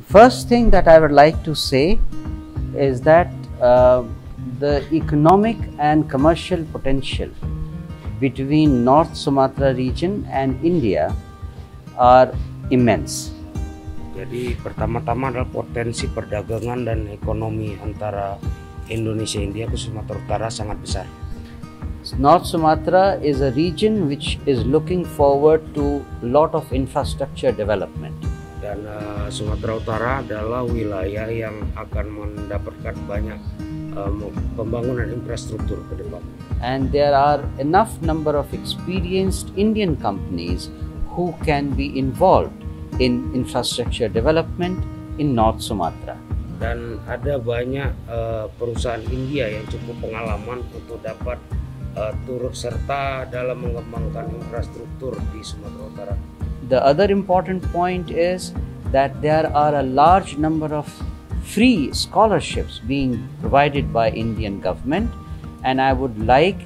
First thing that I would like to say is that the economic and commercial potential between North Sumatra region and India are immense. Jadi pertama-tama adalah potensi perdagangan dan ekonomi antara Indonesia India ke Sumatera Utara sangat besar. North Sumatra is a region which is looking forward to a lot of infrastructure development. Dan Sumatera Utara adalah wilayah yang akan mendapatkan banyak pembangunan infrastruktur ke depan. And there are enough number of experienced Indian companies who can be involved in infrastructure development in North Sumatra. Dan ada banyak perusahaan India yang cukup pengalaman untuk dapat turut serta dalam mengembangkan infrastruktur di Sumatera Utara. The other important point is that there are a large number of free scholarships being provided by Indian government, and I would like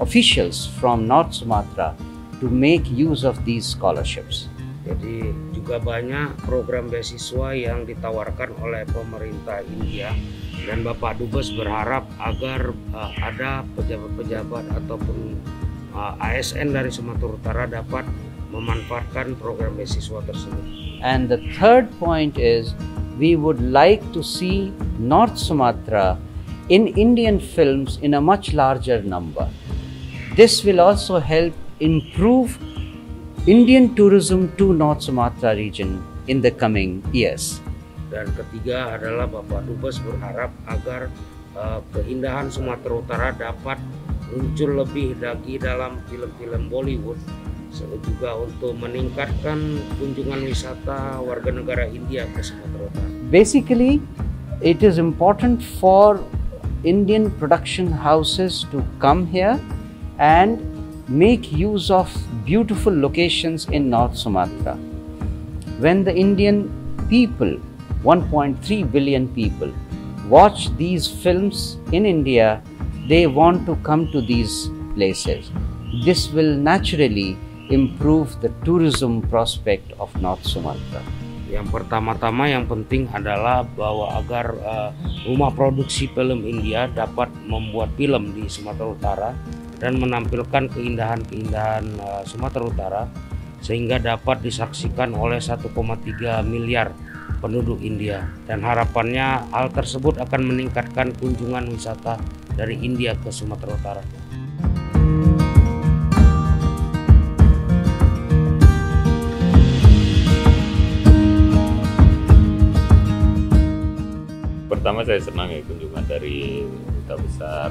officials from North Sumatra to make use of these scholarships. Jadi juga banyak program beasiswa yang ditawarkan oleh pemerintah India, dan Bapak Dubes berharap agar ada pejabat-pejabat ataupun ASN dari Sumatera Utara dapat memanfaatkan program beasiswa tersebut. And the third point is we would like to see North Sumatra in Indian films in a much larger number. This will also help improve Indian tourism to North Sumatra region in the coming years. Dan ketiga adalah Bapak Dubes berharap agar keindahan Sumatera Utara dapat muncul lebih lagi dalam film-film Bollywood, juga untuk meningkatkan kunjungan wisata warga negara India ke Sumatera Utara. Basically, it is important for Indian production houses to come here and make use of beautiful locations in North Sumatra. When the Indian people, 1.3 billion people, watch these films in India, they want to come to these places. This will naturally improve the tourism prospect of North Sumatra. Yang pertama-tama yang penting adalah bahwa agar rumah produksi film India dapat membuat film di Sumatera Utara dan menampilkan keindahan-keindahan Sumatera Utara sehingga dapat disaksikan oleh 1,3 miliar penduduk India, dan harapannya hal tersebut akan meningkatkan kunjungan wisata dari India ke Sumatera Utara. Pertama saya senang ya kunjungan dari Duta Besar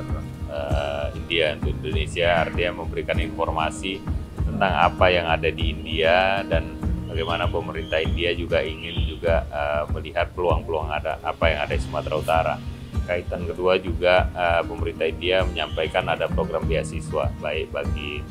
India untuk Indonesia, artinya memberikan informasi tentang apa yang ada di India dan bagaimana pemerintah India juga ingin juga melihat peluang-peluang apa yang ada di Sumatera Utara. Kaitan kedua juga pemerintah India menyampaikan ada program beasiswa baik bagi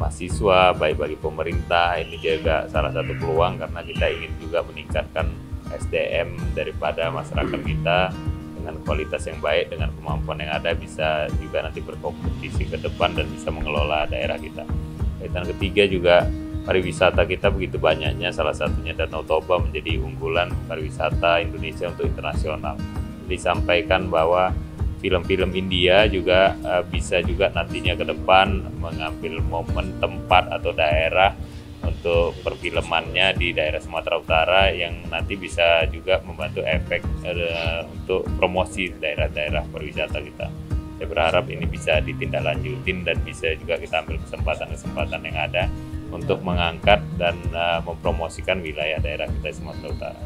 mahasiswa, baik bagi pemerintah. Ini juga salah satu peluang karena kita ingin juga meningkatkan SDM daripada masyarakat kita dengan kualitas yang baik, dengan kemampuan yang ada, bisa juga nanti berkompetisi ke depan dan bisa mengelola daerah kita. Kaitan ketiga juga pariwisata kita begitu banyaknya, salah satunya Danau Toba menjadi unggulan pariwisata Indonesia untuk internasional. Disampaikan bahwa film-film India juga bisa juga nantinya ke depan mengambil momen tempat atau daerah untuk perfilmannya di daerah Sumatera Utara yang nanti bisa juga membantu efek untuk promosi daerah-daerah pariwisata kita. Saya berharap ini bisa ditindaklanjutin dan bisa juga kita ambil kesempatan-kesempatan yang ada untuk mengangkat dan mempromosikan wilayah daerah kita di Sumatera Utara.